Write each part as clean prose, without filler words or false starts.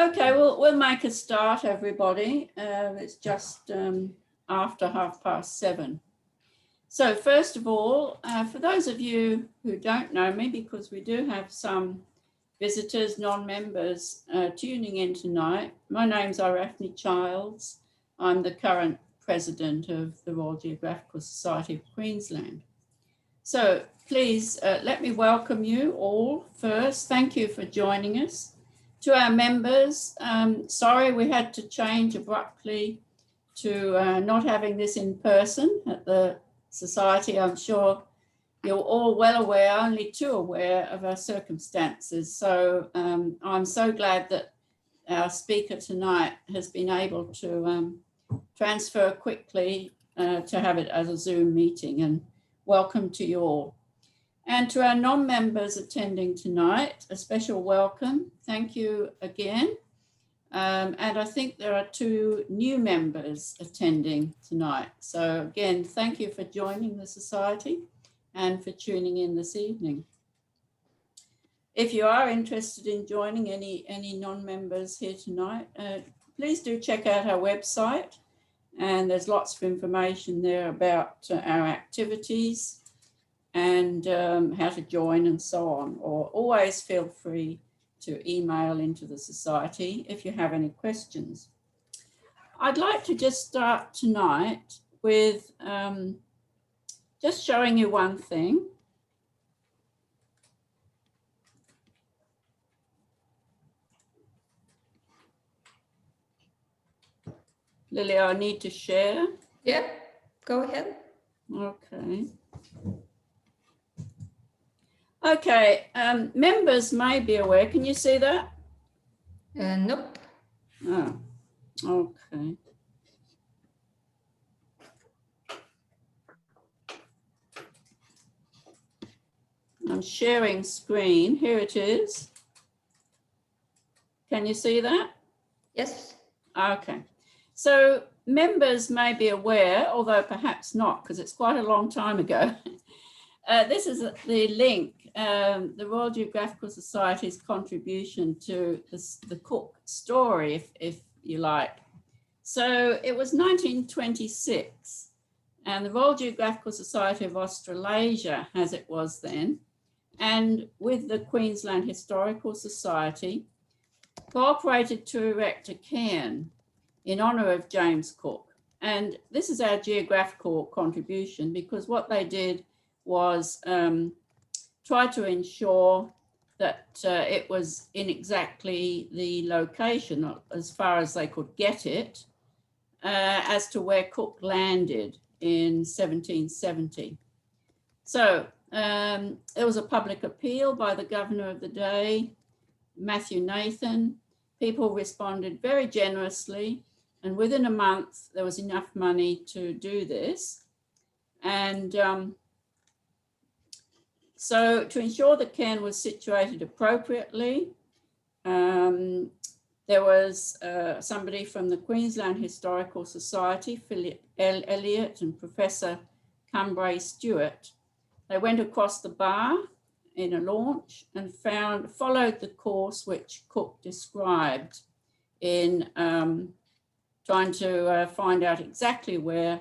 Okay, we'll make a start, everybody. It's just after 7:30. So first of all, for those of you who don't know me, because we do have some visitors, non-members tuning in tonight, my name's Arachne Childs. I'm the current president of the Royal Geographical Society of Queensland. So please let me welcome you all first. Thank you for joining us. To our members, sorry we had to change abruptly to not having this in person at the Society. I'm sure you're all well aware, only too aware of our circumstances. So I'm so glad that our speaker tonight has been able to transfer quickly to have it as a Zoom meeting, and welcome to you all. And to our non-members attending tonight, a special welcome. Thank you again. And I think there are 2 new members attending tonight. So again, thank you for joining the Society and for tuning in this evening. If you are interested in joining any non-members here tonight, please do check out our website. And there's lots of information there about our activities and how to join and so on. Or always feel free to email into the Society if you have any questions. I'd like to just start tonight with just showing you one thing. Lily, I need to share. Yeah, go ahead. Okay. Okay, members may be aware. Can you see that? Nope. Oh, okay. I'm sharing screen. Here it is. Can you see that? Yes. Okay. So members may be aware, although perhaps not, because it's quite a long time ago. This is the link, the Royal Geographical Society's contribution to the Cook story, if you like. So it was 1926, and the Royal Geographical Society of Australasia, as it was then, and with the Queensland Historical Society, cooperated to erect a cairn in honour of James Cook. And this is our geographical contribution, because what they did was try to ensure that it was in exactly the location, as far as they could get it, as to where Cook landed in 1770. So there was a public appeal by the governor of the day, Matthew Nathan. People responded very generously, and within a month there was enough money to do this. And so to ensure the cairn was situated appropriately, there was somebody from the Queensland Historical Society, Philip Elliott and Professor Cumbray Stewart. They went across the bar in a launch and followed the course which Cook described in trying to find out exactly where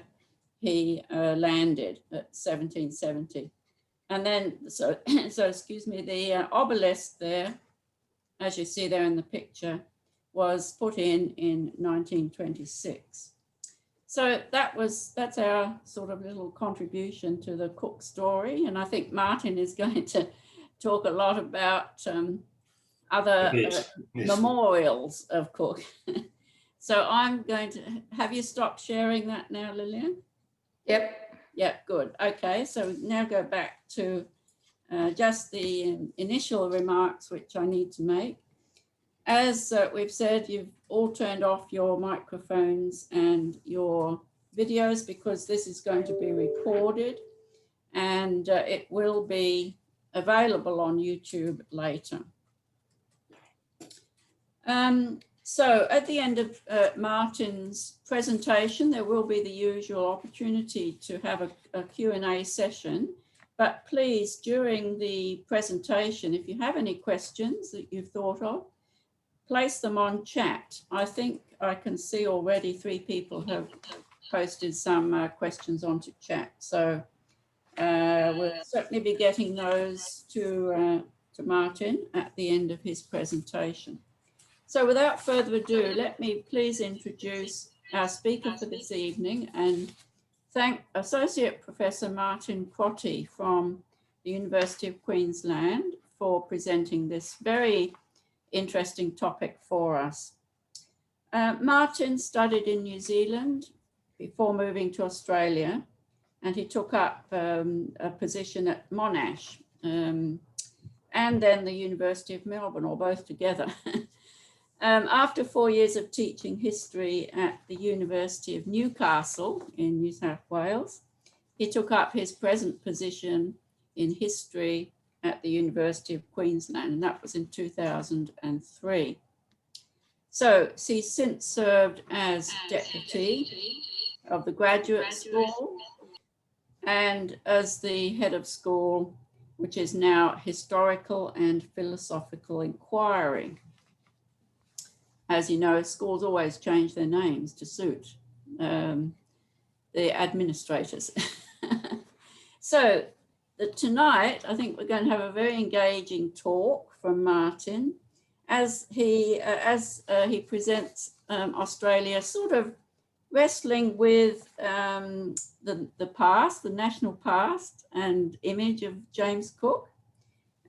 he landed at 1770. And then, so excuse me, the obelisk there, as you see there in the picture, was put in 1926. So that's our sort of little contribution to the Cook story. And I think Martin is going to talk a lot about other memorials of Cook. So I'm going to, have you stopped sharing that now, Lillian? Yep. Yeah, good. Okay, so now go back to just the initial remarks which I need to make. As we've said, you've all turned off your microphones and your videos, because this is going to be recorded, and it will be available on YouTube later. So at the end of Martin's presentation, there will be the usual opportunity to have a Q&A session. But please, during the presentation, if you have any questions that you've thought of, place them on chat. I think I can see already 3 people have posted some questions onto chat. So we'll certainly be getting those to Martin at the end of his presentation. So without further ado, let me please introduce our speaker for this evening and thank Associate Professor Martin Crotty from the University of Queensland for presenting this very interesting topic for us. Martin studied in New Zealand before moving to Australia, and he took up a position at Monash and then the University of Melbourne, or both together. After 4 years of teaching history at the University of Newcastle in New South Wales, he took up his present position in history at the University of Queensland, and that was in 2003. So he's since served as deputy of the graduate school and as the head of school, which is now Historical and Philosophical Inquiry. As you know, schools always change their names to suit the administrators. So tonight, I think we're going to have a very engaging talk from Martin as he presents Australia sort of wrestling with the past, the national past and image of James Cook,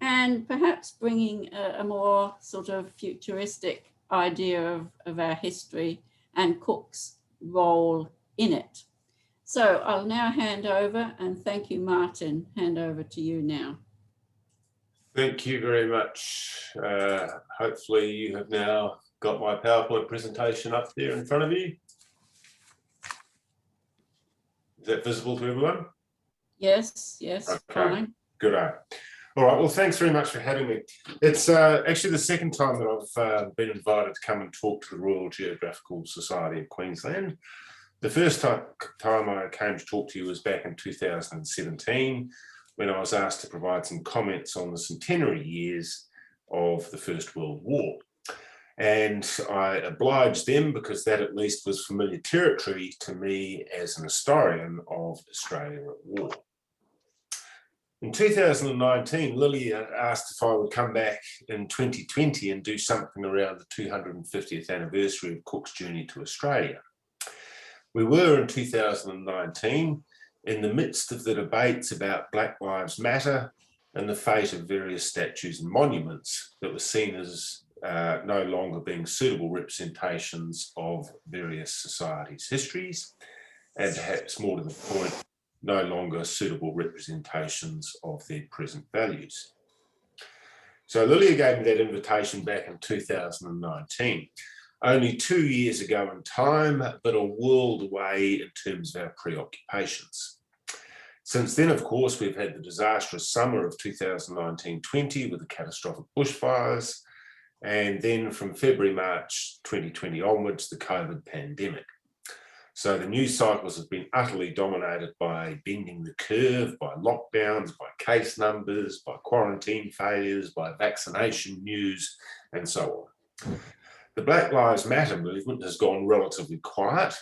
and perhaps bringing a more sort of futuristic idea of our history and Cook's role in it. So I'll now hand over, and thank you, Martin. Hand over to you now. Thank you very much. Hopefully you have now got my PowerPoint presentation up there in front of you. Is that visible to everyone? Yes, yes, okay. Fine. Good. All right, well, thanks very much for having me. It's actually the second time that I've been invited to come and talk to the Royal Geographical Society of Queensland. The first time I came to talk to you was back in 2017, when I was asked to provide some comments on the centenary years of the First World War. And I obliged them because that at least was familiar territory to me as an historian of Australia at war. In 2019, Lily asked if I would come back in 2020 and do something around the 250th anniversary of Cook's journey to Australia. We were in 2019 in the midst of the debates about Black Lives Matter and the fate of various statues and monuments that were seen as no longer being suitable representations of various societies' histories, and perhaps more to the point, no longer suitable representations of their present values. So Lilia gave me that invitation back in 2019, only 2 years ago in time, but a world away in terms of our preoccupations. Since then, of course, we've had the disastrous summer of 2019-20 with the catastrophic bushfires, and then from February, March 2020 onwards, the COVID pandemic. So the news cycles have been utterly dominated by bending the curve, by lockdowns, by case numbers, by quarantine failures, by vaccination news, and so on. The Black Lives Matter movement has gone relatively quiet,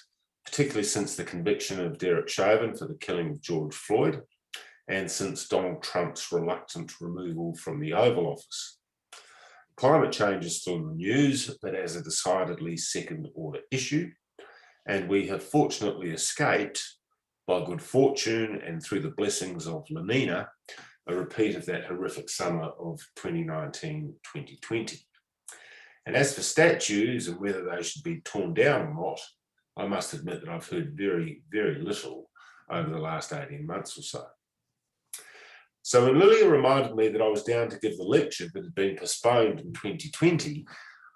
particularly since the conviction of Derek Chauvin for the killing of George Floyd, and since Donald Trump's reluctant removal from the Oval Office. Climate change is still in the news, but as a decidedly second-order issue, and we have fortunately escaped, by good fortune and through the blessings of La Nina, a repeat of that horrific summer of 2019-2020. And as for statues and whether they should be torn down or not, I must admit that I've heard very, very little over the last 18 months or so. So when Lilia reminded me that I was down to give the lecture that had been postponed in 2020,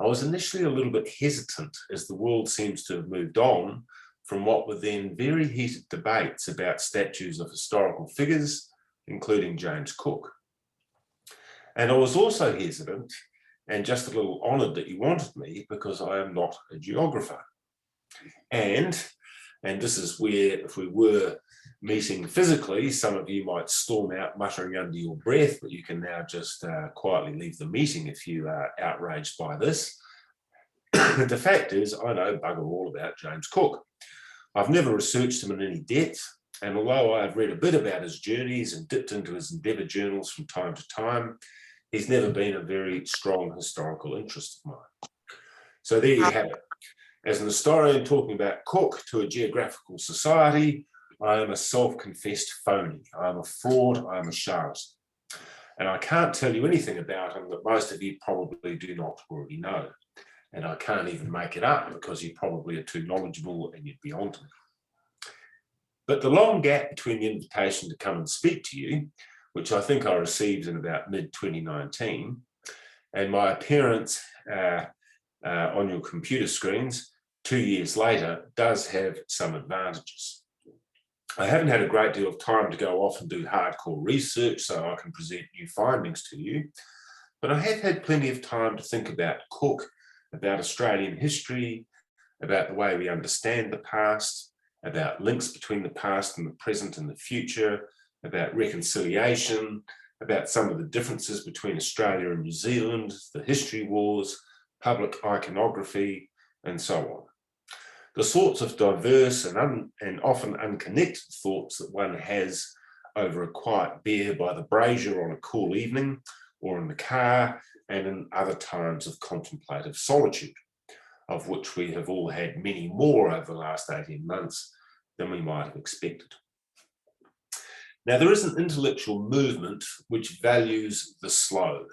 I was initially a little bit hesitant, as the world seems to have moved on from what were then very heated debates about statues of historical figures, including James Cook. And I was also hesitant and just a little honoured that you wanted me, because I am not a geographer. And this is where, if we were meeting physically, some of you might storm out muttering under your breath, but you can now just quietly leave the meeting if you are outraged by this. The fact is, I know bugger all about James Cook. I've never researched him in any depth, and although I've read a bit about his journeys and dipped into his endeavour journals from time to time, he's never been a very strong historical interest of mine. So there you have it. As an historian talking about Cook to a geographical society, I am a self-confessed phony. I am a fraud, I am a charlatan. And I can't tell you anything about him that most of you probably do not already know. And I can't even make it up because you probably are too knowledgeable and you'd be on to me. But the long gap between the invitation to come and speak to you, which I think I received in about mid-2019, and my appearance on your computer screens 2 years later does have some advantages. I haven't had a great deal of time to go off and do hardcore research so I can present new findings to you, but I have had plenty of time to think about Cook, about Australian history, about the way we understand the past, about links between the past and the present and the future, about reconciliation, about some of the differences between Australia and New Zealand, the history wars, public iconography, and so on. The sorts of diverse and often unconnected thoughts that one has over a quiet beer by the brazier on a cool evening, or in the car, and in other times of contemplative solitude, of which we have all had many more over the last 18 months than we might have expected. Now, there is an intellectual movement which values the slow.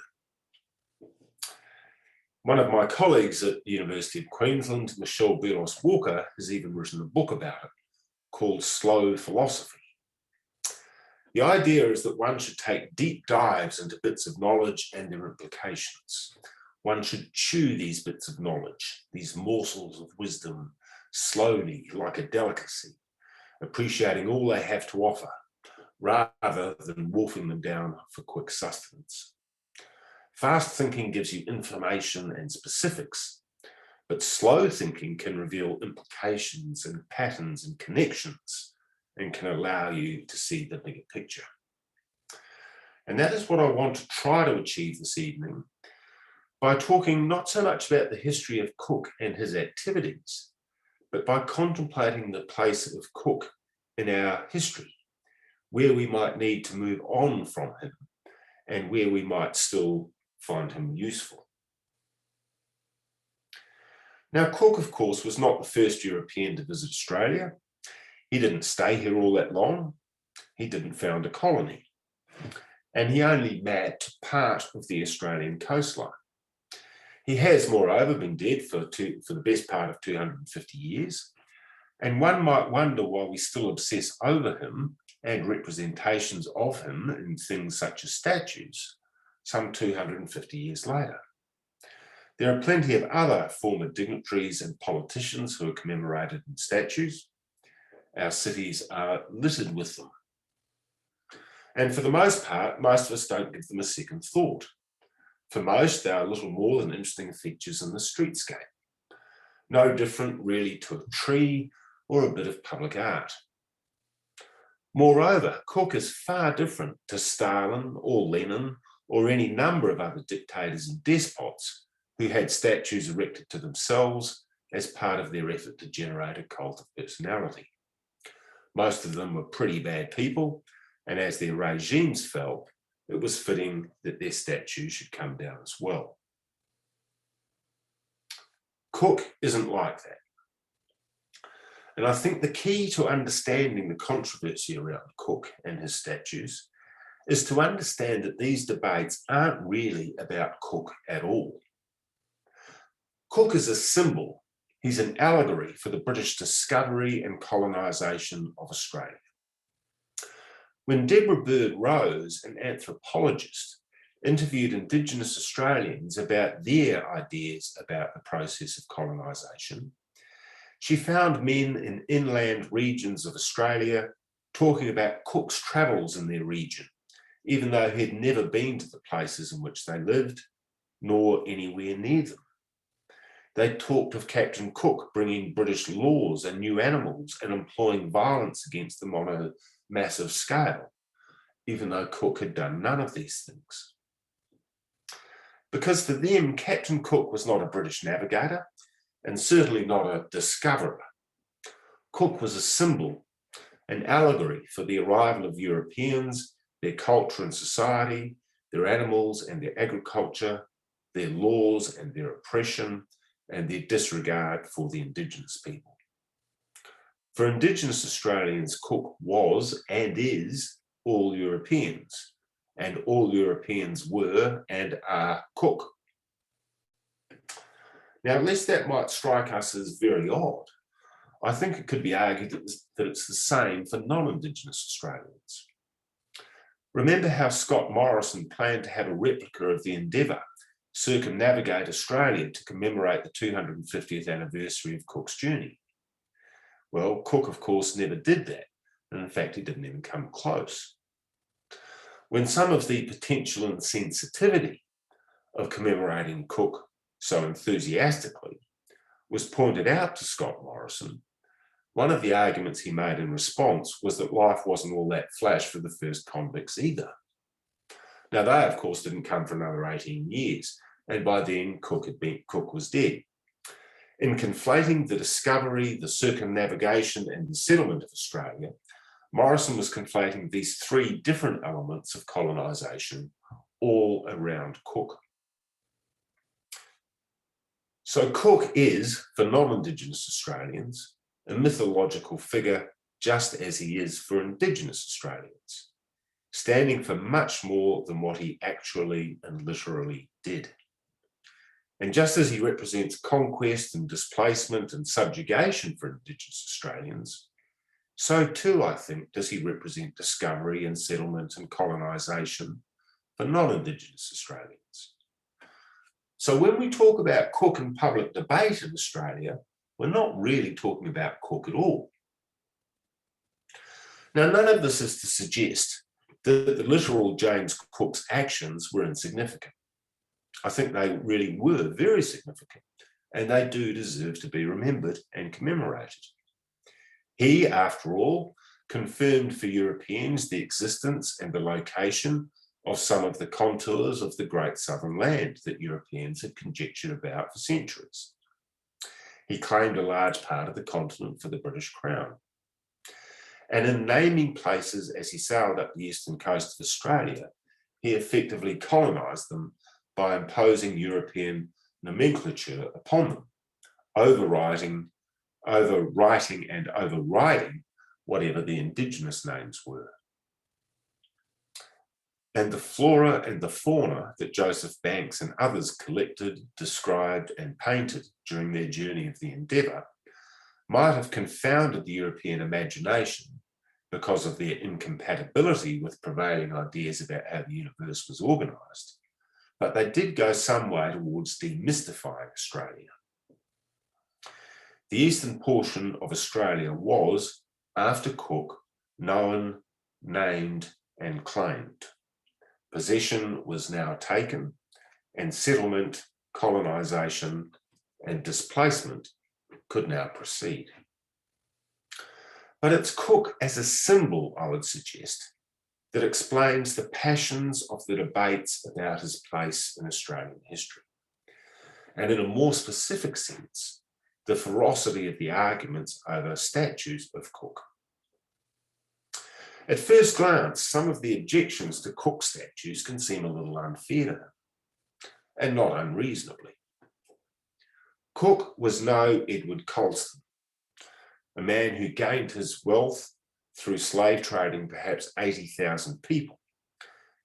One of my colleagues at the University of Queensland, Michelle Belos-Walker, has even written a book about it called Slow Philosophy. The idea is that one should take deep dives into bits of knowledge and their implications. One should chew these bits of knowledge, these morsels of wisdom, slowly, like a delicacy, appreciating all they have to offer, rather than wolfing them down for quick sustenance. Fast thinking gives you information and specifics, but slow thinking can reveal implications and patterns and connections and can allow you to see the bigger picture. And that is what I want to try to achieve this evening by talking not so much about the history of Cook and his activities, but by contemplating the place of Cook in our history, where we might need to move on from him and where we might still find him useful. Now, Cook, of course, was not the first European to visit Australia. He didn't stay here all that long. He didn't found a colony. And he only mapped part of the Australian coastline. He has, moreover, been dead for the best part of 250 years. And one might wonder why we still obsess over him and representations of him in things such as statues, some 250 years later. There are plenty of other former dignitaries and politicians who are commemorated in statues. Our cities are littered with them. And for the most part, most of us don't give them a second thought. For most, they are little more than interesting features in the streetscape. No different really to a tree or a bit of public art. Moreover, Cook is far different to Stalin or Lenin or any number of other dictators and despots who had statues erected to themselves as part of their effort to generate a cult of personality. Most of them were pretty bad people, and as their regimes fell, it was fitting that their statues should come down as well. Cook isn't like that. And I think the key to understanding the controversy around Cook and his statues is to understand that these debates aren't really about Cook at all. Cook is a symbol. He's an allegory for the British discovery and colonisation of Australia. When Deborah Bird Rose, an anthropologist, interviewed Indigenous Australians about their ideas about the process of colonisation, she found men in inland regions of Australia talking about Cook's travels in their region, even though he'd never been to the places in which they lived, nor anywhere near them. They talked of Captain Cook bringing British laws and new animals and employing violence against them on a massive scale, even though Cook had done none of these things. Because for them, Captain Cook was not a British navigator, and certainly not a discoverer. Cook was a symbol, an allegory for the arrival of Europeans, their culture and society, their animals and their agriculture, their laws and their oppression, and their disregard for the Indigenous people. For Indigenous Australians, Cook was and is all Europeans, and all Europeans were and are Cook. Now, lest that might strike us as very odd, I think it could be argued that it's the same for non-Indigenous Australians. Remember how Scott Morrison planned to have a replica of the Endeavour circumnavigate Australia to commemorate the 250th anniversary of Cook's journey? Well, Cook, of course, never did that, and in fact, he didn't even come close. When some of the potential insensitivity of commemorating Cook so enthusiastically was pointed out to Scott Morrison, one of the arguments he made in response was that life wasn't all that flash for the first convicts either. Now, they, of course, didn't come for another 18 years, and by then Cook was dead. In conflating the discovery, the circumnavigation, and the settlement of Australia, Morrison was conflating these three different elements of colonisation all around Cook. So Cook is, for non-Indigenous Australians, a mythological figure just as he is for Indigenous Australians, standing for much more than what he actually and literally did. And just as he represents conquest and displacement and subjugation for Indigenous Australians, so too, I think, does he represent discovery and settlement and colonisation for non-Indigenous Australians. So when we talk about Cook in public debate in Australia, we're not really talking about Cook at all. Now, none of this is to suggest that the literal James Cook's actions were insignificant. I think they really were very significant, and they do deserve to be remembered and commemorated. He, after all, confirmed for Europeans the existence and the location of some of the contours of the great southern land that Europeans had conjectured about for centuries. He claimed a large part of the continent for the British Crown. And in naming places as he sailed up the eastern coast of Australia, he effectively colonised them by imposing European nomenclature upon them, overwriting and overriding whatever the Indigenous names were. And the flora and the fauna that Joseph Banks and others collected, described, and painted during their journey of the Endeavour might have confounded the European imagination because of their incompatibility with prevailing ideas about how the universe was organised, but they did go some way towards demystifying Australia. The eastern portion of Australia was, after Cook, known, named, and claimed. Possession was now taken, and settlement, colonisation, and displacement could now proceed. But it's Cook as a symbol, I would suggest, that explains the passions of the debates about his place in Australian history. And in a more specific sense, the ferocity of the arguments over statues of Cook. At first glance, some of the objections to Cook statues can seem a little unfair to him, and not unreasonably. Cook was no Edward Colston, a man who gained his wealth through slave trading perhaps 80,000 people,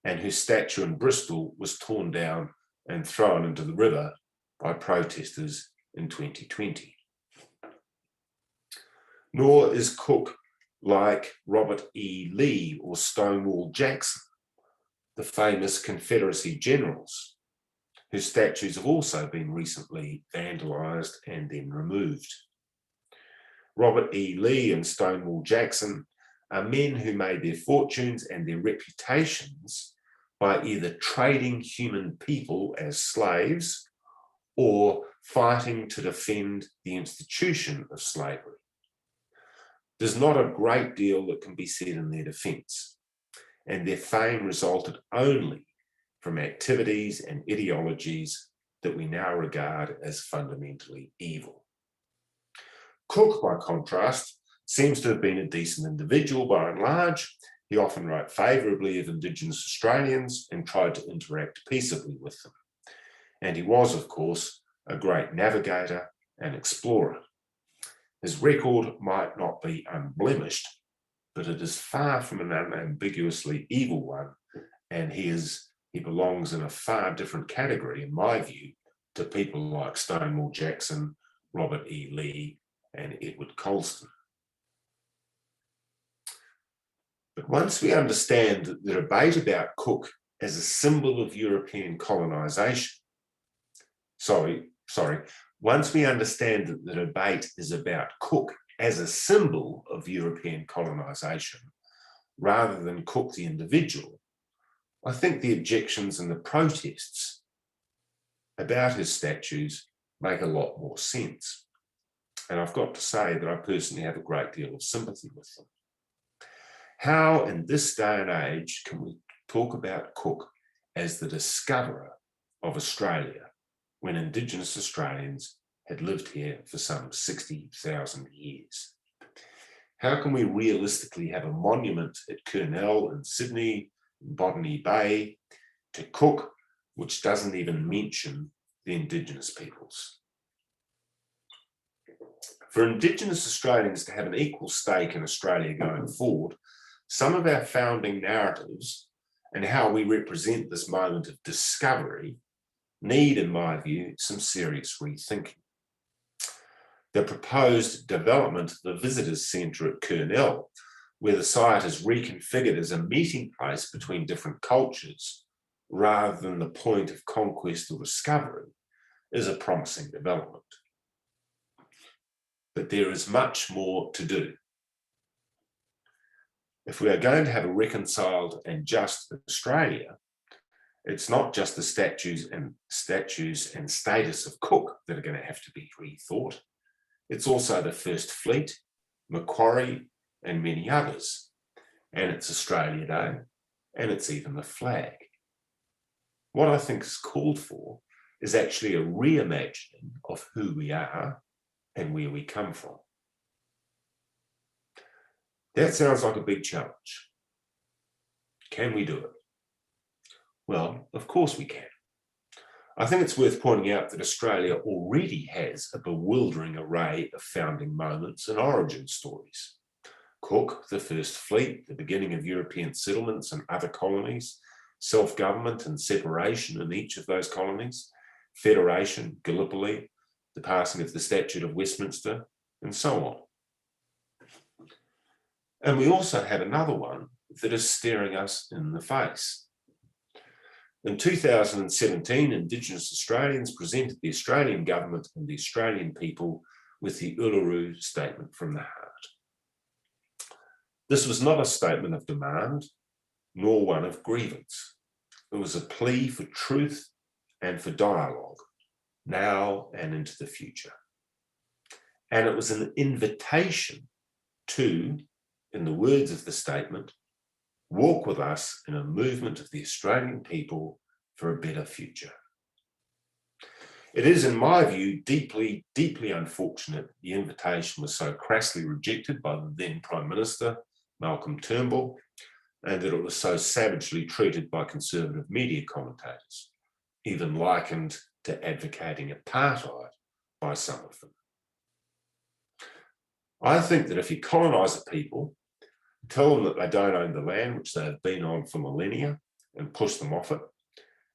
and whose statue in Bristol was torn down and thrown into the river by protesters in 2020. Nor is Cook like Robert E. Lee or Stonewall Jackson, the famous Confederacy generals, whose statues have also been recently vandalised and then removed. Robert E. Lee and Stonewall Jackson are men who made their fortunes and their reputations by either trading human people as slaves or fighting to defend the institution of slavery. There's not a great deal that can be said in their defence, and their fame resulted only from activities and ideologies that we now regard as fundamentally evil. Cook, by contrast, seems to have been a decent individual by and large. He often wrote favourably of Indigenous Australians and tried to interact peaceably with them. And he was, of course, a great navigator and explorer. His record might not be unblemished, but it is far from an unambiguously evil one, and he belongs in a far different category, in my view, to people like Stonewall Jackson, Robert E. Lee, and Edward Colston. But once we understand the debate about Cook as a symbol of European colonisation, once we understand that the debate is about Cook as a symbol of European colonisation, rather than Cook the individual, I think the objections and the protests about his statues make a lot more sense. And I've got to say that I personally have a great deal of sympathy with them. How in this day and age can we talk about Cook as the discoverer of Australia when Indigenous Australians had lived here for some 60,000 years? How can we realistically have a monument at Cornwall in Sydney, in Botany Bay, to Cook, which doesn't even mention the Indigenous peoples? For Indigenous Australians to have an equal stake in Australia going forward, some of our founding narratives and how we represent this moment of discovery need, in my view, some serious rethinking. The proposed development of the Visitors Centre at Cornwall, where the site is reconfigured as a meeting place between different cultures rather than the point of conquest or discovery, is a promising development. But there is much more to do. If we are going to have a reconciled and just Australia, it's not just the statues and status of Cook that are going to have to be rethought. It's also the First Fleet, Macquarie, and many others. And it's Australia Day, and it's even the flag. What I think is called for is actually a reimagining of who we are and where we come from. That sounds like a big challenge. Can we do it? Well, of course we can. I think it's worth pointing out that Australia already has a bewildering array of founding moments and origin stories. Cook, the First Fleet, the beginning of European settlements and other colonies, self-government and separation in each of those colonies, federation, Gallipoli, the passing of the Statute of Westminster, and so on. And we also have another one that is staring us in the face. In 2017, Indigenous Australians presented the Australian government and the Australian people with the Uluru Statement from the Heart. This was not a statement of demand, nor one of grievance. It was a plea for truth and for dialogue, now and into the future. And it was an invitation to, in the words of the statement, walk with us in a movement of the Australian people for a better future. It is, in my view, deeply, deeply unfortunate the invitation was so crassly rejected by the then Prime Minister, Malcolm Turnbull, and that it was so savagely treated by conservative media commentators, even likened to advocating apartheid by some of them. I think that if you colonise a people, tell them that they don't own the land which they have been on for millennia and push them off it,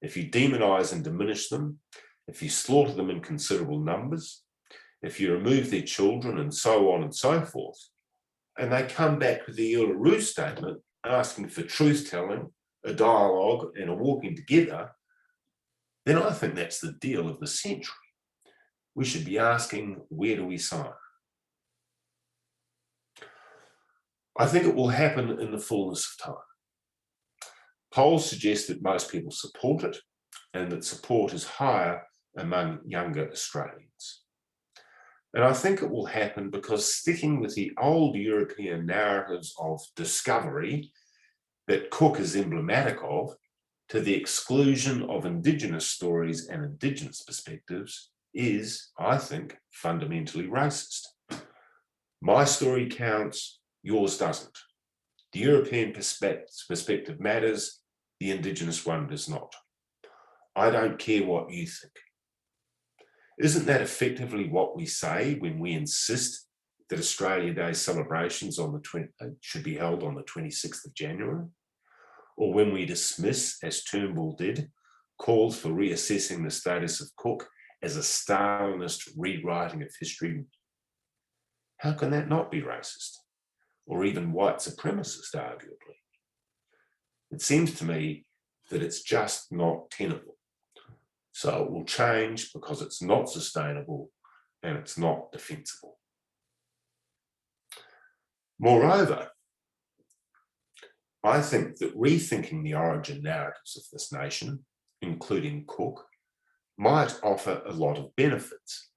if you demonise and diminish them, if you slaughter them in considerable numbers, if you remove their children and so on and so forth, and they come back with the Uluru Statement asking for truth-telling, a dialogue and a walking together, then I think that's the deal of the century. We should be asking, where do we sign? I think it will happen in the fullness of time. Polls suggest that most people support it and that support is higher among younger Australians. And I think it will happen because sticking with the old European narratives of discovery that Cook is emblematic of, to the exclusion of Indigenous stories and Indigenous perspectives is, I think, fundamentally racist. My story counts, yours doesn't. The European perspective matters, the Indigenous one does not. I don't care what you think. Isn't that effectively what we say when we insist that Australia Day celebrations should be held on the 26th of January? Or when we dismiss, as Turnbull did, calls for reassessing the status of Cook as a Stalinist rewriting of history? How can that not be racist? Or even white supremacist, arguably? It seems to me that it's just not tenable. So it will change because it's not sustainable and it's not defensible. Moreover, I think that rethinking the origin narratives of this nation, including Cook, might offer a lot of benefits,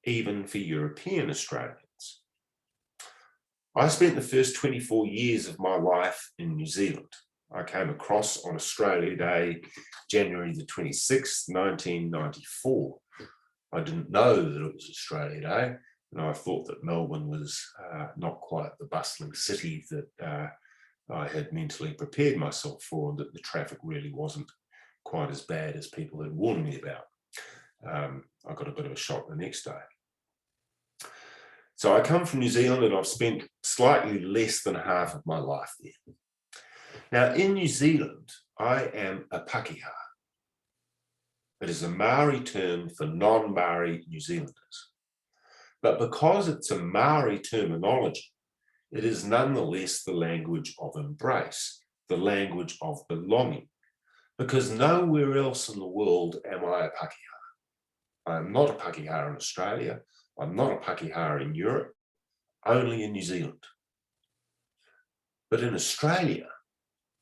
even for European Australians. I spent the first 24 years of my life in New Zealand. I came across on Australia Day, January the 26th, 1994. I didn't know that it was Australia Day, and I thought that Melbourne was not quite the bustling city that I had mentally prepared myself for, and that the traffic really wasn't quite as bad as people had warned me about. I got a bit of a shock the next day. So I come from New Zealand and I've spent slightly less than half of my life there. Now, in New Zealand, I am a Pakeha. It is a Maori term for non-Maori New Zealanders. But because it's a Maori terminology, it is nonetheless the language of embrace, the language of belonging, because nowhere else in the world am I a Pakeha. I am not a Pakeha in Australia. I'm not a Pakeha in Europe, only in New Zealand. But in Australia,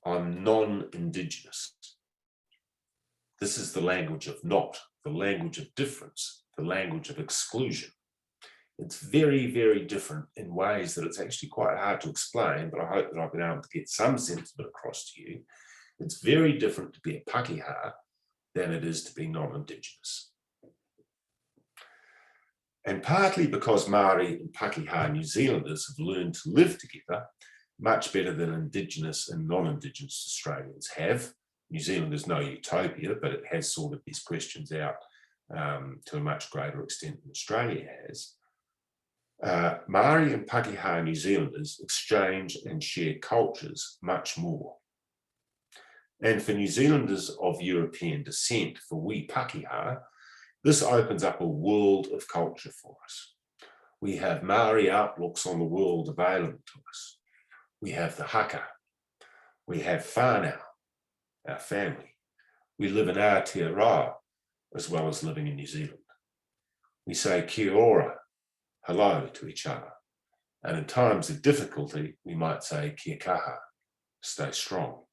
I'm non-Indigenous. This is the language of not, the language of difference, the language of exclusion. It's very, very different in ways that it's actually quite hard to explain, but I hope that I've been able to get some sense of it across to you. It's very different to be a Pakeha than it is to be non-Indigenous. And partly because Maori and Pakeha New Zealanders have learned to live together much better than Indigenous and non-Indigenous Australians have. New Zealand is no utopia, but it has sorted these questions out to a much greater extent than Australia has. Maori and Pakeha New Zealanders exchange and share cultures much more. And for New Zealanders of European descent, for we Pakeha, this opens up a world of culture for us. We have Maori outlooks on the world available to us. We have the haka. We have whānau, our family. We live in Aotearoa, as well as living in New Zealand. We say kia ora, hello to each other. And in times of difficulty, we might say kia kaha, stay strong.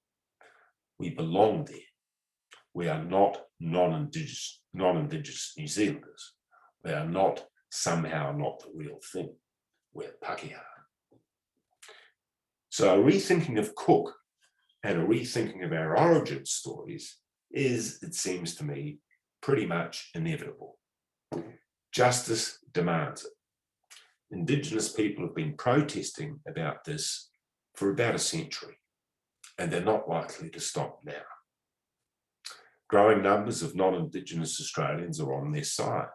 We belong there. We are not non-Indigenous New Zealanders. We are not somehow not the real thing. We're Pakeha. So a rethinking of Cook and a rethinking of our origin stories is, it seems to me, pretty much inevitable. Justice demands it. Indigenous people have been protesting about this for about a century, and they're not likely to stop now. Growing numbers of non-Indigenous Australians are on their side.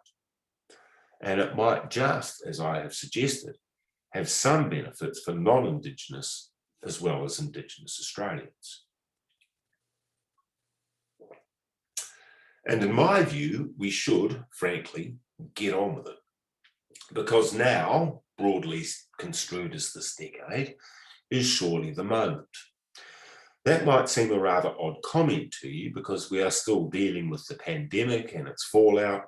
And it might just, as I have suggested, have some benefits for non-Indigenous as well as Indigenous Australians. And in my view, we should, frankly, get on with it. Because now, broadly construed as this decade, is surely the moment. That might seem a rather odd comment to you because we are still dealing with the pandemic and its fallout,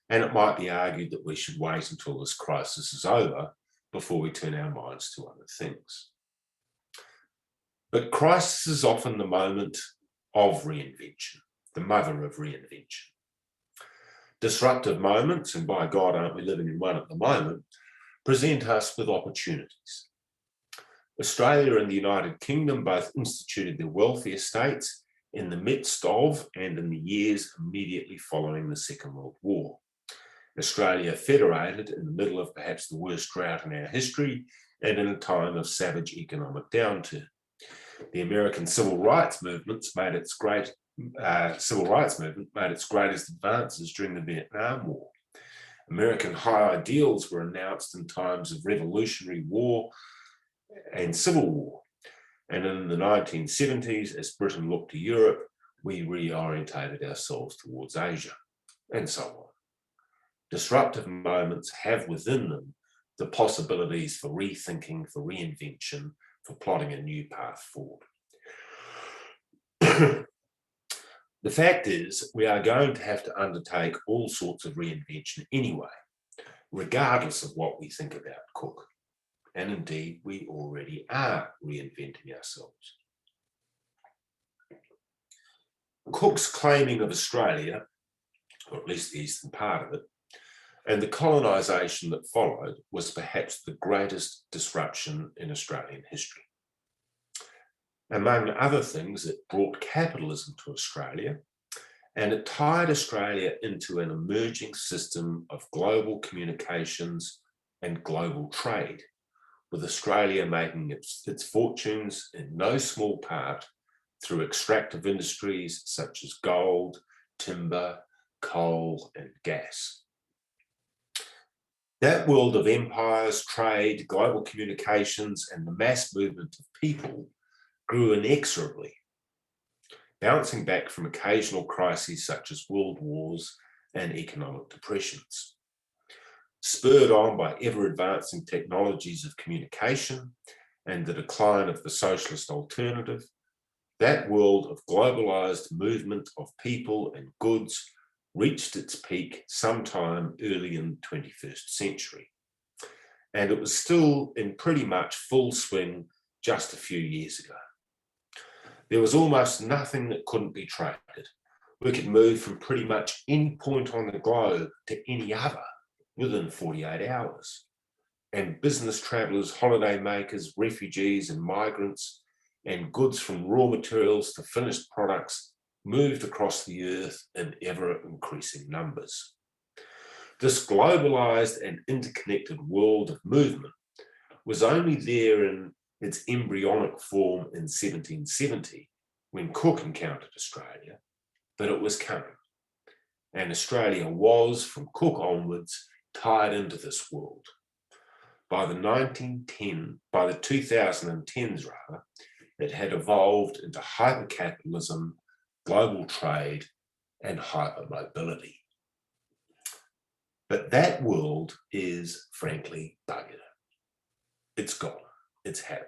and it might be argued that we should wait until this crisis is over before we turn our minds to other things. But crisis is often the moment of reinvention, the mother of reinvention. Disruptive moments, and by God, aren't we living in one at the moment, present us with opportunities. Australia and the United Kingdom both instituted their welfare states in the midst of and in the years immediately following the Second World War. Australia federated in the middle of perhaps the worst drought in our history and in a time of savage economic downturn. The American civil rights movement made its greatest advances during the Vietnam War. American high ideals were announced in times of Revolutionary War and Civil War. And in the 1970s, as Britain looked to Europe, we reorientated ourselves towards Asia, and so on. Disruptive moments have within them the possibilities for rethinking, for reinvention, for plotting a new path forward. The fact is, we are going to have to undertake all sorts of reinvention anyway, regardless of what we think about Cook. And indeed, we already are reinventing ourselves. Cook's claiming of Australia, or at least the eastern part of it, and the colonisation that followed was perhaps the greatest disruption in Australian history. Among other things, it brought capitalism to Australia, and it tied Australia into an emerging system of global communications and global trade, with Australia making its fortunes in no small part through extractive industries such as gold, timber, coal, and gas. That world of empires, trade, global communications, and the mass movement of people grew inexorably, bouncing back from occasional crises such as world wars and economic depressions. Spurred on by ever-advancing technologies of communication and the decline of the socialist alternative, that world of globalised movement of people and goods reached its peak sometime early in the 21st century. And it was still in pretty much full swing just a few years ago. There was almost nothing that couldn't be traded. We could move from pretty much any point on the globe to any other within 48 hours. And business travellers, holiday makers, refugees and migrants, and goods from raw materials to finished products moved across the earth in ever-increasing numbers. This globalised and interconnected world of movement was only there in its embryonic form in 1770 when Cook encountered Australia, but it was coming. And Australia was, from Cook onwards, tied into this world. By the 2010s, it had evolved into hypercapitalism, global trade, and hypermobility. But that world is, frankly, buggered. It's gone. It's happened.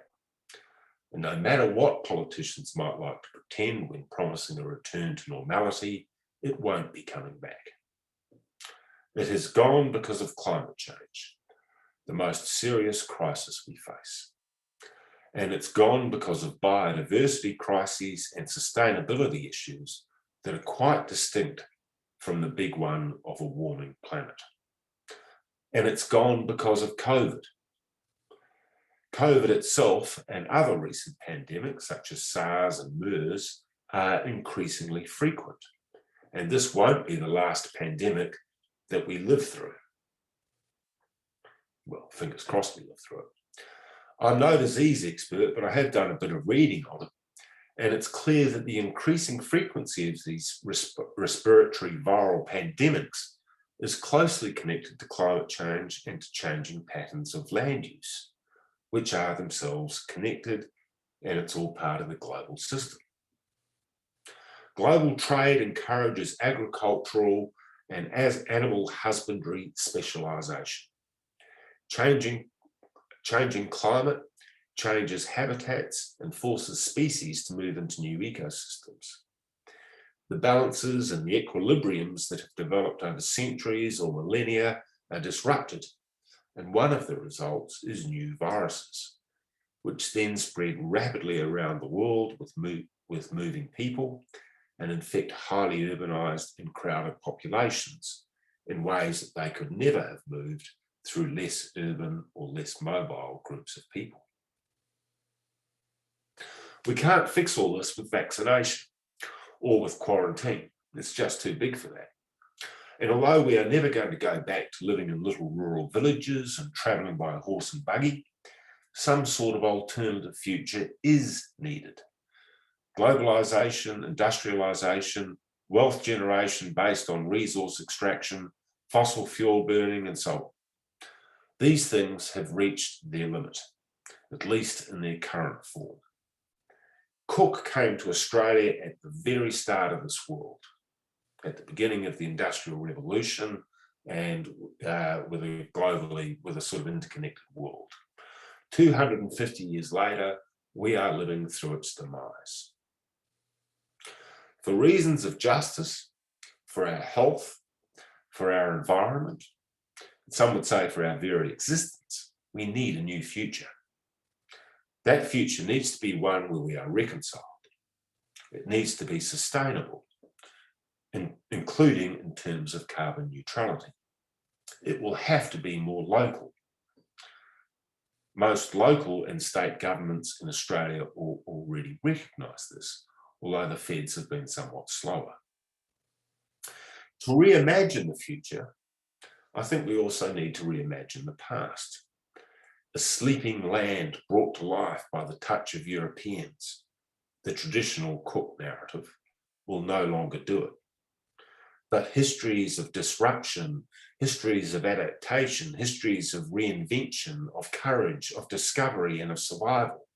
And no matter what politicians might like to pretend when promising a return to normality, it won't be coming back. It has gone because of climate change, the most serious crisis we face. And it's gone because of biodiversity crises and sustainability issues that are quite distinct from the big one of a warming planet. And it's gone because of COVID. COVID itself and other recent pandemics, such as SARS and MERS, are increasingly frequent. And this won't be the last pandemic that we live through. Well, fingers crossed we live through it. I'm no disease expert, but I have done a bit of reading on it. And it's clear that the increasing frequency of these respiratory viral pandemics is closely connected to climate change and to changing patterns of land use, which are themselves connected, and it's all part of the global system. Global trade encourages agricultural and animal husbandry specialisation. Changing climate changes habitats and forces species to move into new ecosystems. The balances and the equilibriums that have developed over centuries or millennia are disrupted, and one of the results is new viruses, which then spread rapidly around the world with moving people and infect highly urbanised and crowded populations in ways that they could never have moved through less urban or less mobile groups of people. We can't fix all this with vaccination or with quarantine. It's just too big for that. And although we are never going to go back to living in little rural villages and travelling by a horse and buggy, some sort of alternative future is needed. Globalisation, industrialisation, wealth generation based on resource extraction, fossil fuel burning, and so on. These things have reached their limit, at least in their current form. Cook came to Australia at the very start of this world, at the beginning of the Industrial Revolution, and with a sort of interconnected world. 250 years later, we are living through its demise. For reasons of justice, for our health, for our environment, some would say for our very existence, we need a new future. That future needs to be one where we are reconciled. It needs to be sustainable, including in terms of carbon neutrality. It will have to be more local. Most local and state governments in Australia already recognise this, although the feds have been somewhat slower. To reimagine the future, I think we also need to reimagine the past. A sleeping land brought to life by the touch of Europeans, the traditional Cook narrative, will no longer do it. But histories of disruption, histories of adaptation, histories of reinvention, of courage, of discovery, and of survival,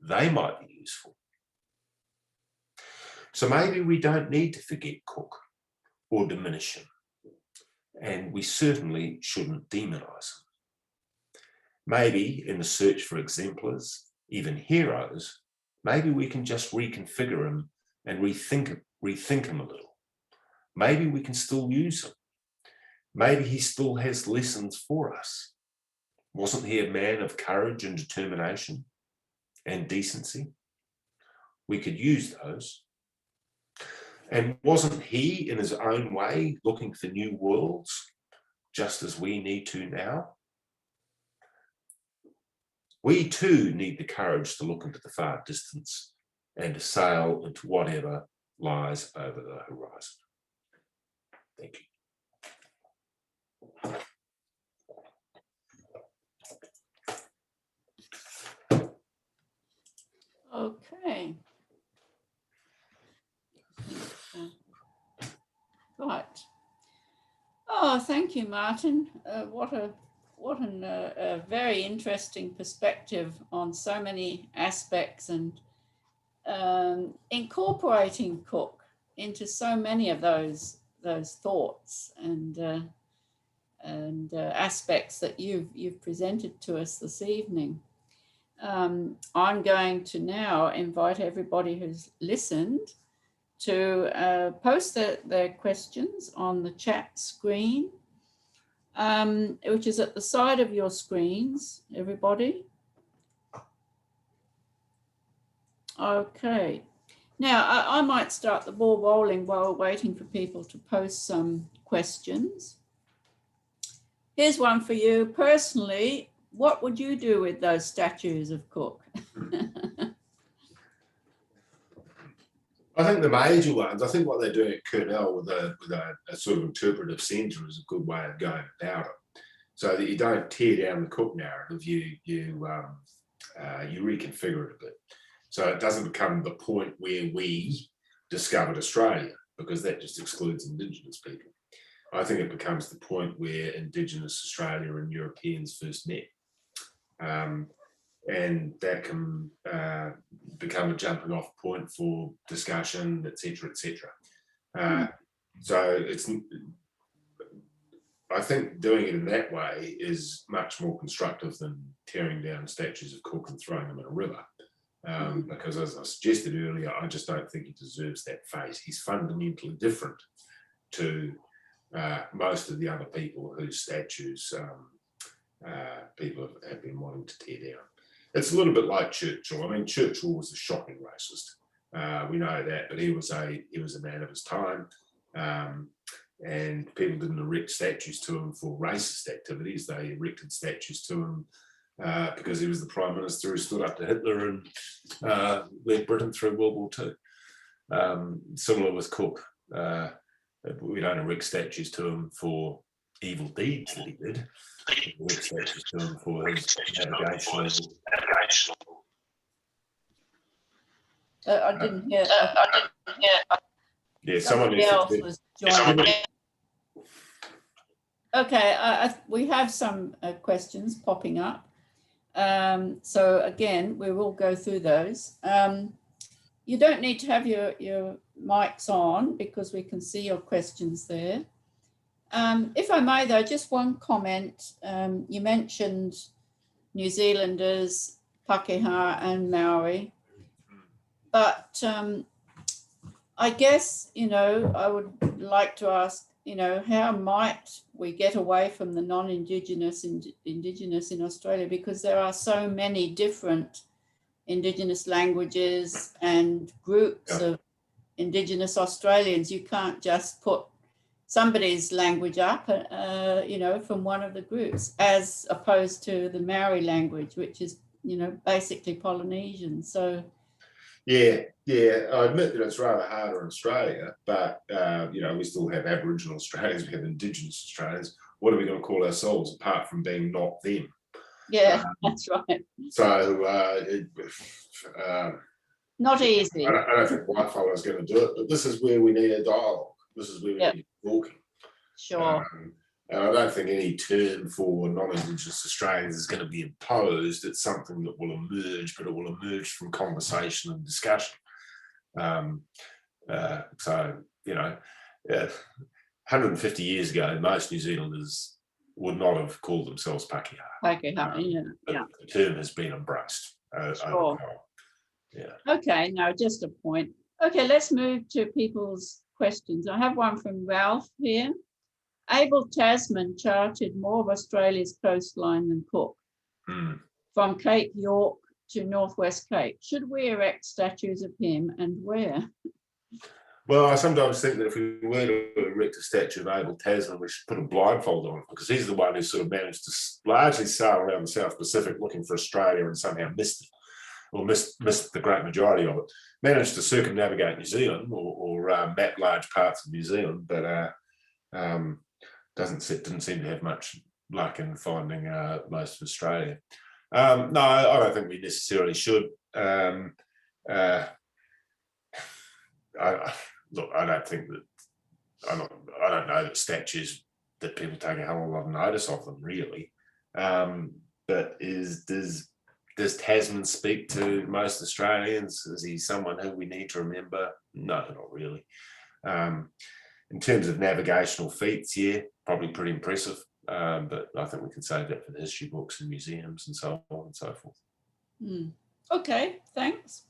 they might be useful. So maybe we don't need to forget Cook or diminish him, and we certainly shouldn't demonise him. Maybe in the search for exemplars, even heroes, maybe we can just reconfigure him and rethink him a little. Maybe we can still use him. Maybe he still has lessons for us. Wasn't he a man of courage and determination and decency? We could use those. And wasn't he, in his own way, looking for new worlds, just as we need to now? We too need the courage to look into the far distance and to sail into whatever lies over the horizon. Thank you. Okay. Right. Oh, thank you, Martin. What a very interesting perspective on so many aspects, and incorporating Cook into so many of those thoughts and aspects that you've presented to us this evening. I'm going to now invite everybody who's listened to post their questions on the chat screen, which is at the side of your screens, everybody. Okay. Now, I might start the ball rolling while waiting for people to post some questions. Here's one for you. Personally, what would you do with those statues of Cook? I think the major ones, I think what they're doing at Cornwall with a sort of interpretive centre is a good way of going about it. So that you don't tear down the Cook narrative, you reconfigure it a bit. So it doesn't become the point where we discovered Australia, because that just excludes Indigenous people. I think it becomes the point where Indigenous Australia and Europeans first met. And that can become a jumping off point for discussion, etc., etc. So I think doing it in that way is much more constructive than tearing down statues of Cook and throwing them in a river. Because as I suggested earlier, I just don't think he deserves that fate. He's fundamentally different to most of the other people whose statues people have been wanting to tear down. It's a little bit like Churchill. I mean, Churchill was a shocking racist. We know that, but he was a man of his time, and people didn't erect statues to him for racist activities. They erected statues to him because he was the Prime Minister who stood up to Hitler and led Britain through World War II. Similar with Cook. We don't erect statues to him for evil deeds that he did. We erect statues to him for his navigational. I didn't hear. Yeah, someone Somebody needs else to. was joining. Okay, we have some questions popping up. So again, we will go through those. You don't need to have your mics on because we can see your questions there. If I may, though, just one comment. You mentioned New Zealanders, Pākehā and Maori, but I guess, I would like to ask, how might we get away from the non-Indigenous Indigenous in Australia, because there are so many different Indigenous languages and groups of Indigenous Australians. You can't just put somebody's language up, from one of the groups, as opposed to the Maori language, which is, basically Polynesian. So, Yeah, I admit that it's rather harder in Australia, but, we still have Aboriginal Australians, we have Indigenous Australians. What are we going to call ourselves apart from being not them? Yeah, that's right. So, not easy. I don't think Whitefellow is going to do it, but this is where we need a dialogue. This is where we need talking. Sure. And I don't think any term for non-Indigenous Australians is going to be imposed. It's something that will emerge, but it will emerge from conversation and discussion. 150 years ago, most New Zealanders would not have called themselves Pākehā. Pākehā, yeah. The term has been embraced. Sure. Yeah. Okay, no, just a point. Okay, let's move to people's questions. I have one from Ralph here. Abel Tasman charted more of Australia's coastline than Cook, from Cape York to Northwest Cape. Should we erect statues of him, and where? Well, I sometimes think that if we were to erect a statue of Abel Tasman, we should put a blindfold on, because he's the one who sort of managed to largely sail around the South Pacific looking for Australia and somehow missed it, or missed the great majority of it. Managed to circumnavigate New Zealand or map large parts of New Zealand, but didn't seem to have much luck in finding most of Australia. No, I don't think we necessarily should. I don't think that. I don't know that statues that people take a hell of a lot of notice of them, really. But does Tasman speak to most Australians? Is he someone who we need to remember? No, not really. In terms of navigational feats, yeah, probably pretty impressive. But I think we can save that for the history books and museums and so on and so forth. Okay, thanks.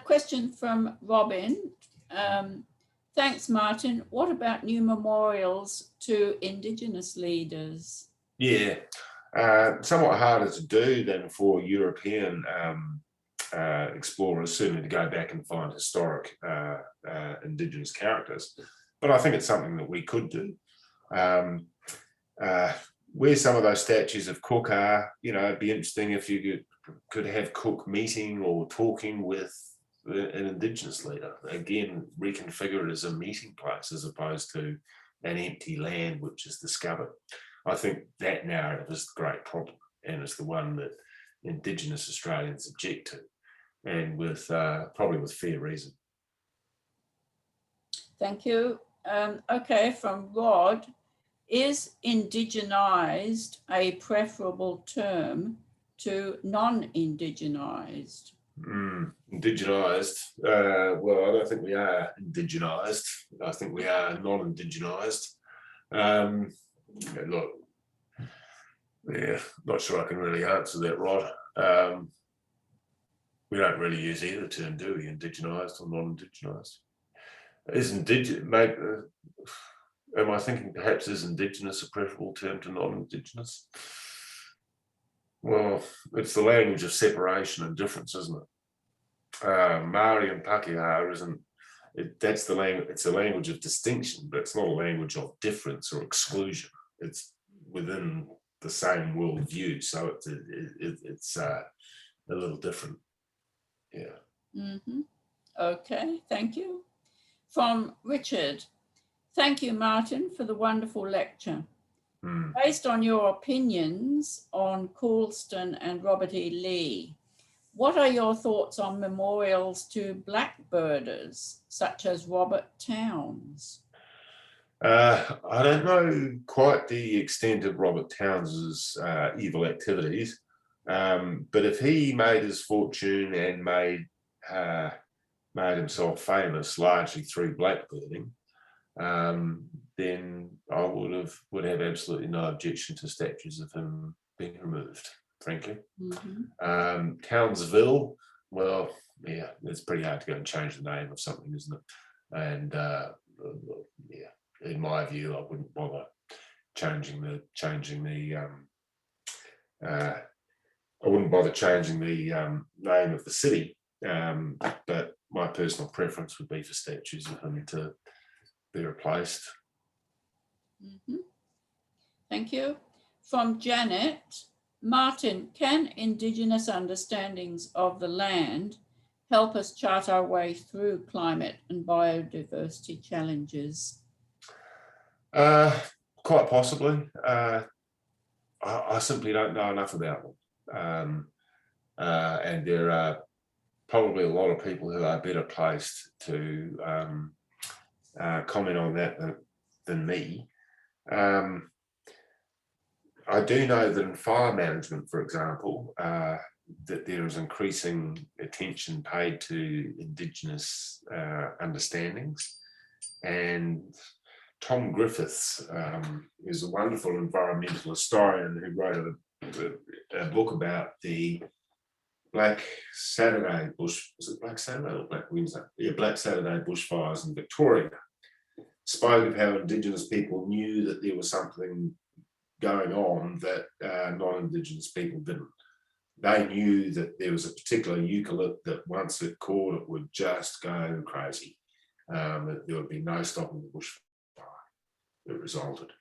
Question from Robin. Thanks, Martin. What about new memorials to Indigenous leaders? Yeah, somewhat harder to do than for European explorers, certainly to go back and find historic Indigenous characters. But I think it's something that we could do. Where some of those statues of Cook are, it'd be interesting if you could have Cook meeting or talking with an Indigenous leader. Again, reconfigure it as a meeting place as opposed to an empty land which is discovered. I think that narrative is the great problem, and it's the one that Indigenous Australians object to, and with probably with fair reason. Thank you. Okay, from Rod, is indigenised a preferable term to non-indigenised? Indigenised. Well, I don't think we are indigenised. I think we are non-indigenised. Look, yeah, not sure I can really answer that, Rod. We don't really use either term, do we? Indigenised or non-indigenised? Is indigenous? Am I thinking perhaps is Indigenous a preferable term to non-Indigenous? Well, it's the language of separation and difference, isn't it? Maori and Pākehā isn't. That's the language. It's a language of distinction, but it's not a language of difference or exclusion. It's within the same worldview, so it's a little different. Yeah. Okay, thank you. From Richard, Thank you, Martin, for the wonderful lecture. Hmm. Based on your opinions on Coulston and Robert E. Lee, what are your thoughts on memorials to blackbirders, such as Robert Towns? I don't know quite the extent of Robert Towns's evil activities, but if he made his fortune and made himself famous largely through blackbirding, then I would have absolutely no objection to statues of him being removed, frankly. Mm-hmm. Townsville, well, yeah, it's pretty hard to go and change the name of something, isn't it? And yeah, in my view, I wouldn't bother changing the name of the city. But my personal preference would be for statues of him to be replaced. Mm-hmm. Thank you. From Janet, Martin, can Indigenous understandings of the land help us chart our way through climate and biodiversity challenges? Quite possibly. I simply don't know enough about them. And there are probably a lot of people who are better placed to comment on that than me. I do know that in fire management, for example, that there is increasing attention paid to Indigenous understandings. And Tom Griffiths is a wonderful environmental historian who wrote a book about the Black Saturday Black Saturday or Black Wednesday? Yeah, Black Saturday bushfires in Victoria. Spoke of how Indigenous people knew that there was something going on that non-Indigenous people didn't. They knew that there was a particular eucalypt that once it caught, it would just go crazy. There would be no stopping the bushfire that resulted.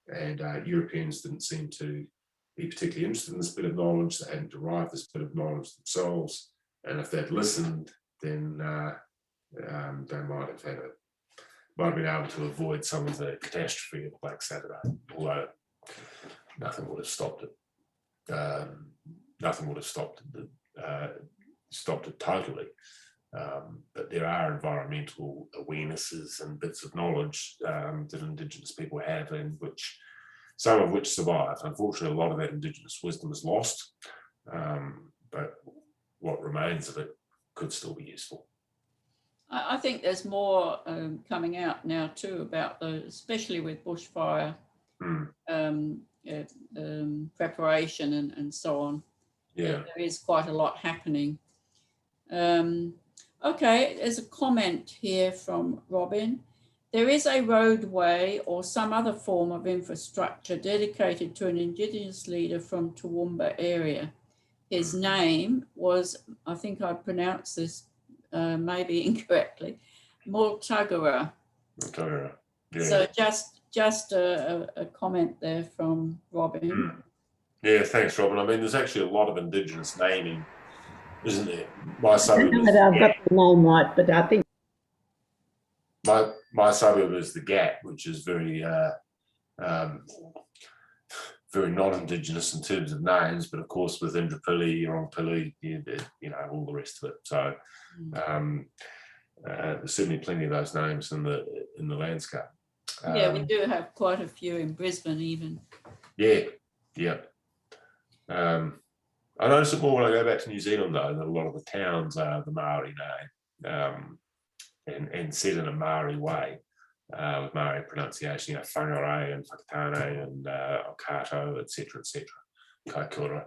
And Europeans didn't seem to be particularly interested in this bit of knowledge. They hadn't derived this bit of knowledge themselves. And if they'd listened, then they might have been able to avoid some of the catastrophe of Black Saturday, although nothing would have stopped it. Nothing would have stopped it totally. But there are environmental awarenesses and bits of knowledge that Indigenous people have, and some of which survive. Unfortunately, a lot of that Indigenous wisdom is lost, but what remains of it could still be useful. I think there's more coming out now too about especially with bushfire preparation and so on. Yeah, there is quite a lot happening. Okay, there's a comment here from Robin. There is a roadway or some other form of infrastructure dedicated to an Indigenous leader from Toowoomba area. His name was, I think I pronounced this maybe incorrectly, Multuggerah. Yeah. So just a comment there from Robin. Yeah, thanks, Robin. I mean, there's actually a lot of Indigenous naming, isn't there? My I suburb don't know that I've got the name right, but I think my suburb is the Gap, which is very very non-Indigenous in terms of names, but of course with Indrapilli, Yorongpilli, you know, all the rest of it. So there's certainly plenty of those names in the landscape. Yeah, we do have quite a few in Brisbane even. Yeah. I notice it more when I go back to New Zealand, though, that a lot of the towns are the Maori name and said in a Maori way, with Maori pronunciation, you know, whangarei and whakatane and okato, etc., kaikoura.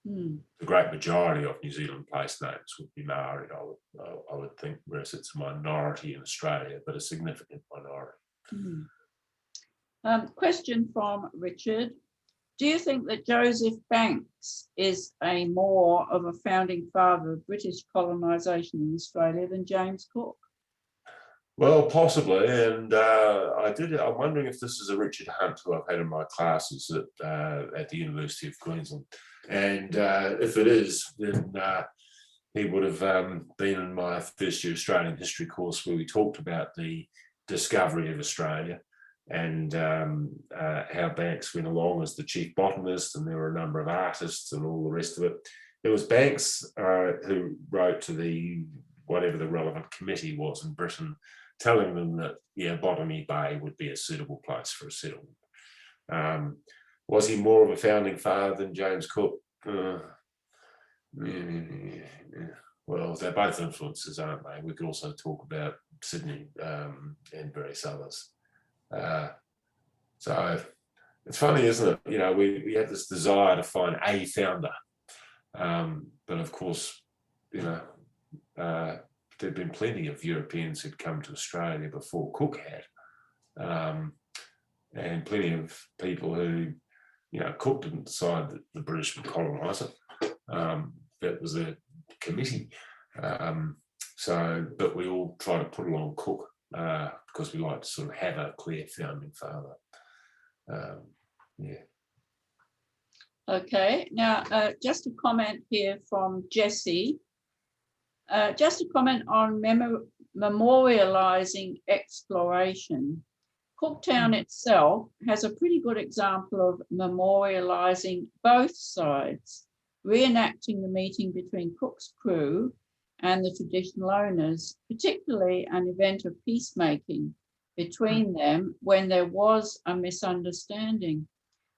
The great majority of New Zealand place names would be Maori, I would think, whereas it's a minority in Australia, but a significant minority. Question from Richard. Do you think that Joseph Banks is more of a founding father of British colonisation in Australia than James Cook? Well, possibly, and I'm wondering if this is a Richard Hunt who I've had in my classes at the University of Queensland, and if it is, then he would have been in my first year Australian history course, where we talked about the discovery of Australia and how Banks went along as the chief botanist, and there were a number of artists and all the rest of it. It was Banks who wrote to the whatever the relevant committee was in Britain, telling them that, yeah, Botany Bay would be a suitable place for a settlement. Was he more of a founding father than James Cook? Well, they're both influences, aren't they? We could also talk about Sydney and various others. So it's funny, isn't it? You know, we have this desire to find a founder. But of course, you know, there'd been plenty of Europeans who'd come to Australia before Cook had, and plenty of people who, you know, Cook didn't decide that the British would colonise it. That was a committee. But we all try to put it on Cook because we like to sort of have a clear founding father. Yeah. Okay, now just a comment here from Jessie. Just a comment on memorialising exploration. Cooktown itself has a pretty good example of memorialising both sides, reenacting the meeting between Cook's crew and the traditional owners, particularly an event of peacemaking between them when there was a misunderstanding.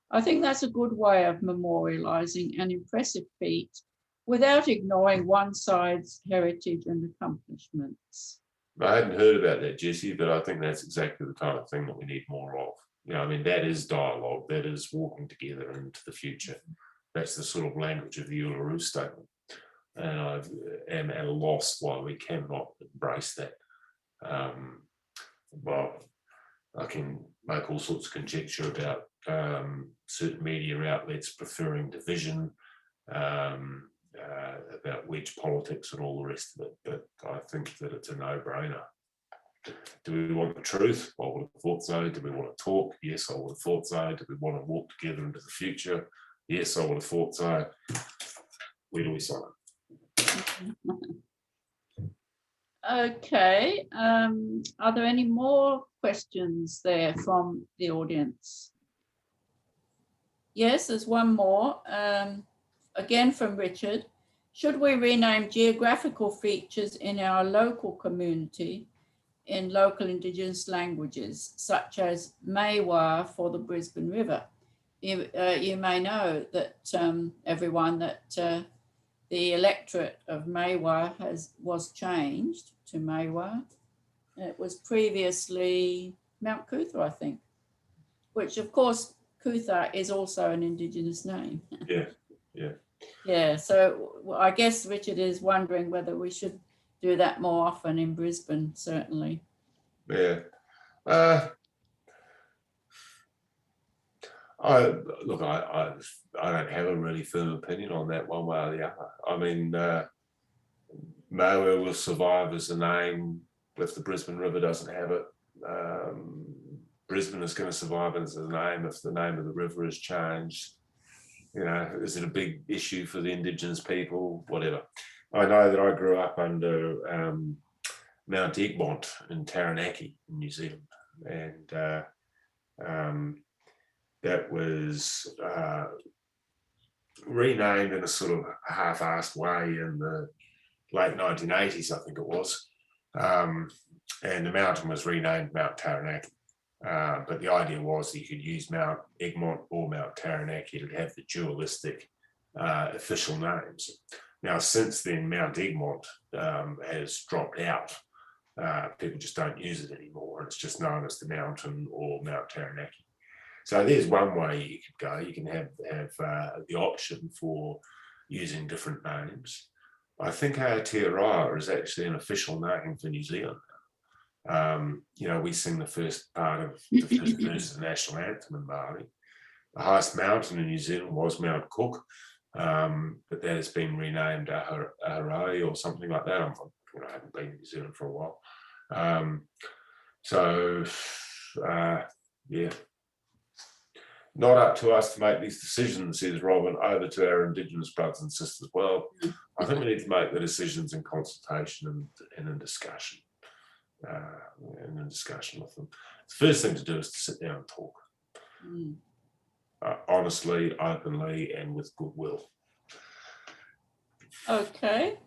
I think that's a good way of memorialising an impressive feat without ignoring one side's heritage and accomplishments. I hadn't heard about that, Jessie, but I think that's exactly the kind of thing that we need more of. You know, I mean, that is dialogue, that is walking together into the future. That's the sort of language of the Uluru Statement. And I am at a loss why we cannot embrace that. Well, I can make all sorts of conjecture about certain media outlets preferring division, about wedge politics and all the rest of it, but I think that it's a no-brainer. Do we want the truth? I would have thought so. Do we want to talk? Yes, I would have thought so. Do we want to walk together into the future? Yes, I would have thought so. Where do we sign? Okay, are there any more questions there from the audience? Yes, there's one more. Again from Richard. Should we rename geographical features in our local community in local Indigenous languages, such as Maiwar for the Brisbane River? You may know that, everyone, that the electorate of Maiwar was changed to Maiwar. It was previously Mount Cootha, I think, which of course Cootha is also an Indigenous name. Yeah, yeah. Yeah, so I guess Richard is wondering whether we should do that more often in Brisbane, certainly. Yeah. I don't have a really firm opinion on that one way or the other. I mean, Maiwar will survive as a name if the Brisbane River doesn't have it. Brisbane is going to survive as a name if the name of the river is changed. You know, is it a big issue for the Indigenous people? Whatever. I know that I grew up under Mount Egmont in Taranaki in New Zealand, and that was renamed in a sort of half-assed way in the late 1980s, I think it was. And the mountain was renamed Mount Taranaki. But the idea was that you could use Mount Egmont or Mount Taranaki to have the dualistic official names. Now, since then, Mount Egmont has dropped out. People just don't use it anymore. It's just known as the mountain or Mount Taranaki. So there's one way you could go. You can have the option for using different names. I think Aotearoa is actually an official name for New Zealand. You know, we sing the first part of the first verse of the national anthem in Māori. The highest mountain in New Zealand was Mount Cook, but that has been renamed Aharai or something like that. I haven't been in New Zealand for a while. Yeah. not up to us to make these decisions, says Robin, over to our Indigenous brothers and sisters. Well, I think we need to make the decisions in consultation and in discussion, with them. The first thing to do is to sit down and talk, honestly, openly, and with goodwill. Okay.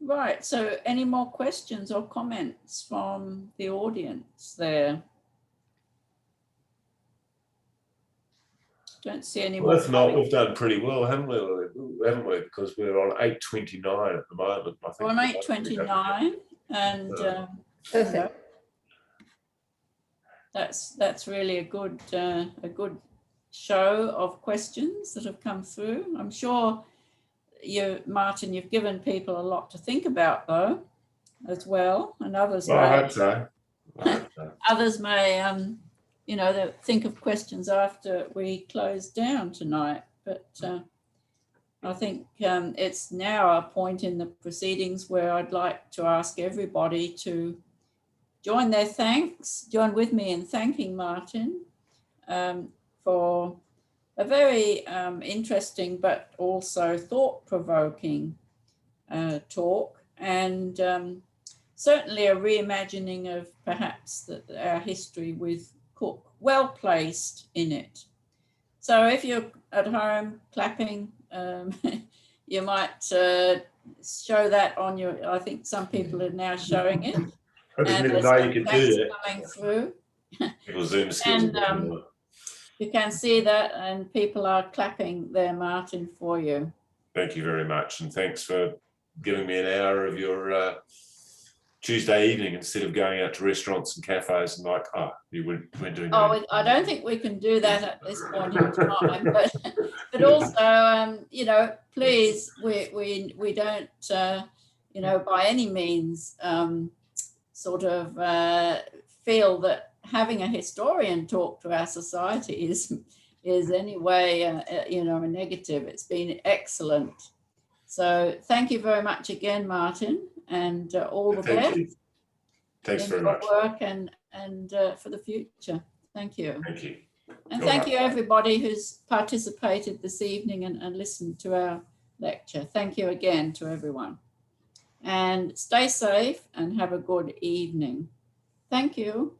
Right. So any more questions or comments from the audience there? Don't see any more. Well, if not, we've done pretty well, haven't we? Because we're on 8:29 at the moment. I think we're on 8:29, and Perfect. that's really a good show of questions that have come through. I'm sure Martin, you've given people a lot to think about, though, as well, and others. Well, I hope so. Others may, they'll think of questions after we close down tonight. But I think it's now a point in the proceedings where I'd like to ask everybody to join with me in thanking Martin for a very interesting but also thought-provoking talk, and certainly a reimagining of perhaps our history with Cook, well placed in it. So if you're at home clapping, you might show that on your, I think some people are now showing it. I didn't even know you could do that. Coming through. Zoom skills. And you can see that, and people are clapping there, Martin, for you. Thank you very much, and thanks for giving me an hour of your Tuesday evening instead of going out to restaurants and cafes and you weren't doing that. Oh, I don't think we can do that at this point in time, but also, please, we don't, by any means, sort of feel that having a historian talk to our society is anyway, a negative. It's been excellent. So thank you very much again, Martin, and all the best. Thanks very much. Work and for the future. Thank you. Thank you. And thank you everybody who's participated this evening and listened to our lecture. Thank you again to everyone. And stay safe and have a good evening. Thank you.